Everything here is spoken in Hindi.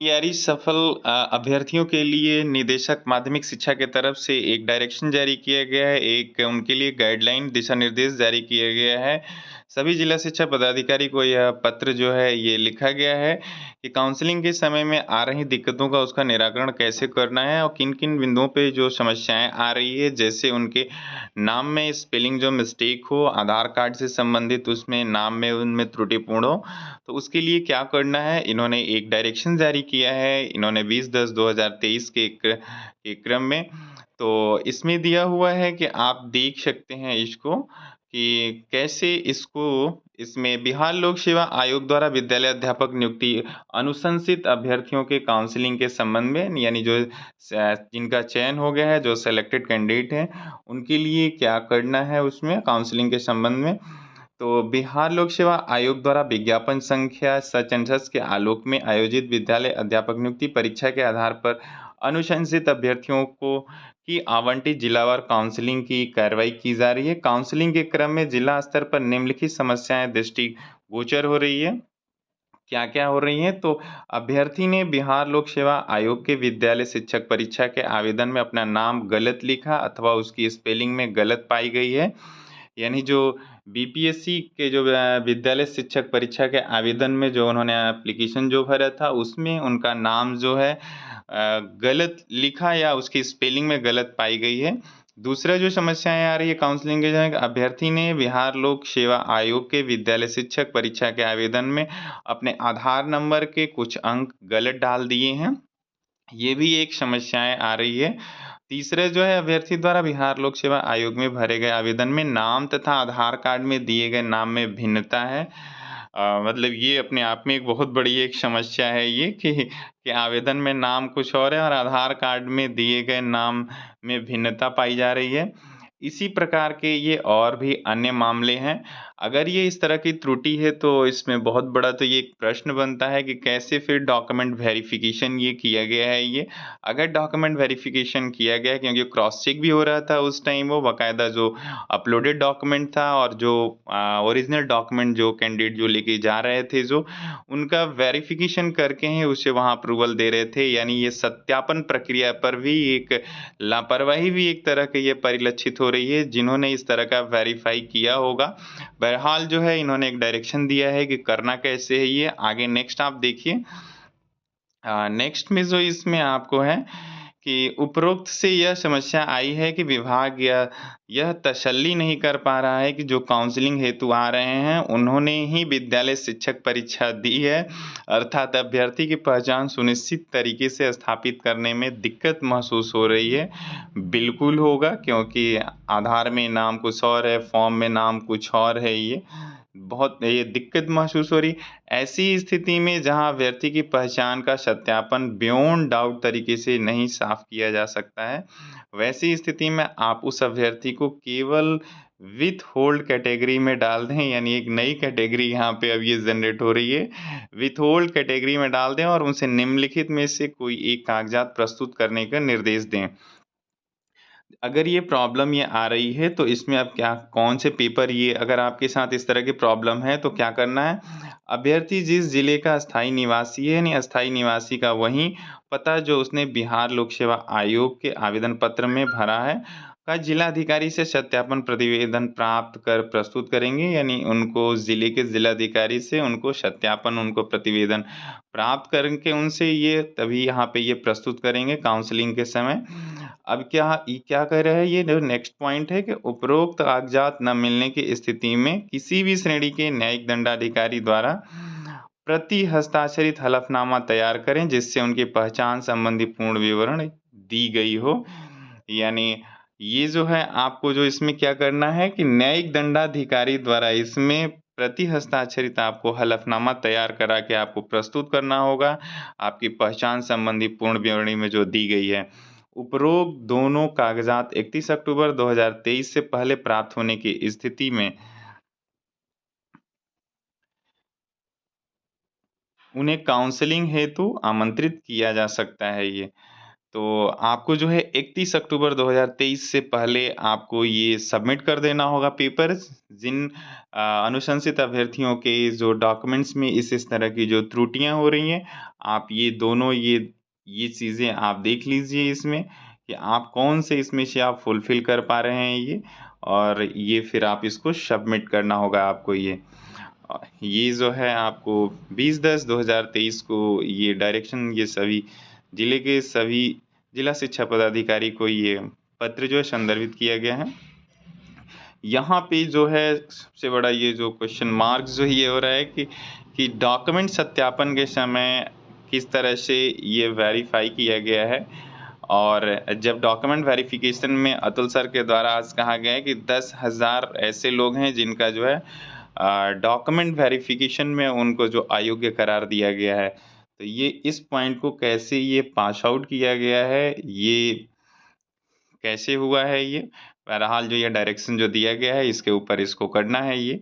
तैयारी सफल अभ्यर्थियों के लिए निदेशक माध्यमिक शिक्षा की तरफ से एक डायरेक्शन जारी किया गया है, एक उनके लिए गाइडलाइन दिशा निर्देश जारी किया गया है। सभी जिला शिक्षा पदाधिकारी को यह पत्र जो है ये लिखा गया है कि काउंसलिंग के समय में आ रही दिक्कतों का उसका निराकरण कैसे करना है और किन-किन बिंदुओं पे जो समस्याएँ आ रही है, जैसे उनके नाम में स्पेलिंग जो मिस्टेक हो, आधार कार्ड से संबंधित उसमें नाम में उनमें त्रुटिपूर्ण हो, तो उसके लिए क्या करना है, इन्होंने एक डायरेक्शन जारी किया है। इन्होंने 20/10/2023 के क्रम में, तो इसमें दिया हुआ है कि आप देख सकते हैं इसको कि कैसे इसको इसमें बिहार लोक सेवा आयोग द्वारा विद्यालय अध्यापक नियुक्ति अनुशंसित अभ्यर्थियों के काउंसलिंग के संबंध में, यानी जो जिनका चयन हो गया है, जो सेलेक्टेड कैंडिडेट हैं, उनके लिए क्या करना है उसमें काउंसलिंग के संबंध में। तो बिहार लोक सेवा आयोग द्वारा विज्ञापन संख्या सच एंड सच के आलोक में आयोजित विद्यालय अध्यापक नियुक्ति परीक्षा के आधार पर अनुशंसित अभ्यर्थियों को की आवंटित जिलावार काउंसलिंग की कार्रवाई की जा रही है। काउंसलिंग के क्रम में जिला स्तर पर निम्नलिखित समस्याएं दृष्टिगोचर हो रही है। क्या-क्या हो रही हैं? तो अभ्यर्थी ने बिहार लोक सेवा आयोग के विद्यालय शिक्षक परीक्षा के आवेदन में अपना नाम गलत लिखा अथवा उसकी स्पेलिंग में गलत पाई गई है। यानी जो बीपीएससी के जो विद्यालय शिक्षक परीक्षा के आवेदन में जो उन्होंने एप्लीकेशन जो भरा था, उसमें उनका नाम जो है गलत लिखा या उसकी स्पेलिंग में गलत पाई गई है। दूसरा जो समस्याएँ आ रही है काउंसलिंग के समय, अभ्यर्थी ने बिहार लोक सेवा आयोग के विद्यालय शिक्षक परीक्षा के आवेदन में अपने आधार नंबर के कुछ अंक गलत डाल दिए हैं। ये भी एक समस्याएँ आ रही है। तीसरा जो है, अभ्यर्थी द्वारा बिहार लोक सेवा आयोग में भरे गए आवेदन में नाम तथा आधार कार्ड में दिए गए नाम में भिन्नता है। मतलब ये अपने आप में एक बहुत बड़ी एक समस्या है ये कि आवेदन में नाम कुछ और है और आधार कार्ड में दिए गए नाम में भिन्नता पाई जा रही है। इसी प्रकार के ये और भी अन्य मामले हैं। अगर ये इस तरह की त्रुटि है तो इसमें बहुत बड़ा तो ये एक प्रश्न बनता है कि कैसे फिर डॉक्यूमेंट वेरिफ़िकेशन ये किया गया है ये। अगर डॉक्यूमेंट वेरिफ़िकेशन किया गया है, क्योंकि क्रॉस चेक भी हो रहा था उस टाइम, वो बाकायदा जो अपलोडेड डॉक्यूमेंट था और जो ओरिजिनल डॉक्यूमेंट जो कैंडिडेट जो लेके जा रहे थे, जो उनका वेरिफ़िकेशन करके ही उसे वहाँ अप्रूवल दे रहे थे। यानी ये सत्यापन प्रक्रिया पर भी एक लापरवाही भी एक तरह की ये परिलक्षित हो रही है, जिन्होंने इस तरह का वेरीफ़ाई किया होगा। बहरहाल जो है, इन्होंने एक डायरेक्शन दिया है कि करना कैसे है ये, आगे नेक्स्ट आप देखिए। नेक्स्ट में जो इसमें आपको है कि उपरोक्त से यह समस्या आई है कि विभाग यह तसल्ली नहीं कर पा रहा है कि जो काउंसलिंग हेतु आ रहे हैं, उन्होंने ही विद्यालय शिक्षक परीक्षा दी है, अर्थात अभ्यर्थी की पहचान सुनिश्चित तरीके से स्थापित करने में दिक्कत महसूस हो रही है। बिल्कुल होगा, क्योंकि आधार में नाम कुछ और है, फॉर्म में नाम कुछ और है, ये दिक्कत महसूस हो रही है। ऐसी स्थिति में जहाँ अभ्यर्थी की पहचान का सत्यापन बियॉन्ड डाउट तरीके से नहीं साफ किया जा सकता है, वैसी स्थिति में आप उस अभ्यर्थी को केवल विथ होल्ड कैटेगरी में डाल दें, यानी एक नई कैटेगरी यहाँ पे अब ये जनरेट हो रही है। विथ होल्ड कैटेगरी में डाल दें और उनसे निम्नलिखित में से कोई एक कागज़ात प्रस्तुत करने का निर्देश दें। अगर ये प्रॉब्लम ये आ रही है, तो इसमें अब क्या, कौन से पेपर, ये अगर आपके साथ इस तरह की प्रॉब्लम है तो क्या करना है, अभ्यर्थी जिस ज़िले का अस्थायी निवासी है, यानी अस्थायी निवासी का वही पता जो उसने बिहार लोक सेवा आयोग के आवेदन पत्र में भरा है, का जिलाधिकारी से सत्यापन प्रतिवेदन प्राप्त कर प्रस्तुत करेंगे। यानी उनको ज़िले के ज़िलाधिकारी से उनको सत्यापन, उनको प्रतिवेदन प्राप्त करके उनसे ये तभी यहाँ पे ये प्रस्तुत करेंगे काउंसलिंग के समय। अब क्या कह रहा है, ये जो नेक्स्ट पॉइंट है कि उपरोक्त कागजात न मिलने की स्थिति में किसी भी श्रेणी के न्यायिक दंडाधिकारी द्वारा प्रति हस्ताक्षरित हलफनामा तैयार करें, जिससे उनकी पहचान संबंधी पूर्ण विवरण दी गई हो। यानी ये जो है, आपको जो इसमें क्या करना है कि न्यायिक दंडाधिकारी द्वारा इसमें प्रति हस्ताक्षरित आपको हलफनामा तैयार करा के आपको प्रस्तुत करना होगा, आपकी पहचान संबंधी पूर्ण विवरणी में जो दी गई है। उपरोक्त दोनों कागज़ात 31 अक्टूबर 2023 से पहले प्राप्त होने की स्थिति में उन्हें काउंसलिंग हेतु आमंत्रित किया जा सकता है ये। तो आपको जो है 31 अक्टूबर 2023 से पहले आपको ये सबमिट कर देना होगा पेपर्स। जिन अनुशंसित अभ्यर्थियों के जो डॉक्यूमेंट्स में इस तरह की जो त्रुटियाँ हो रही हैं, आप ये दोनों ये चीज़ें आप देख लीजिए इसमें कि आप कौन से इसमें से आप फुलफ़िल कर पा रहे हैं ये, और ये फिर आप इसको सबमिट करना होगा आपको ये। ये जो है आपको 20/10/2023 को ये डायरेक्शन, ये सभी जिले के सभी जिला शिक्षा पदाधिकारी को ये पत्र जो है संदर्भित किया गया है। यहाँ पे जो है सबसे बड़ा ये जो क्वेश्चन मार्क जो ये हो रहा है कि डॉक्यूमेंट सत्यापन के समय किस तरह से ये वेरीफाई किया गया है। और जब डॉक्यूमेंट वेरिफिकेशन में अतुल सर के द्वारा आज कहा गया है कि 10,000 ऐसे लोग हैं जिनका जो है डॉक्यूमेंट वेरिफिकेशन में उनको जो अयोग्य करार दिया गया है। तो ये इस पॉइंट को कैसे ये पास आउट किया गया है, ये कैसे हुआ है ये? बहरहाल जो ये डायरेक्शन जो दिया गया है इसके ऊपर इसको करना है ये।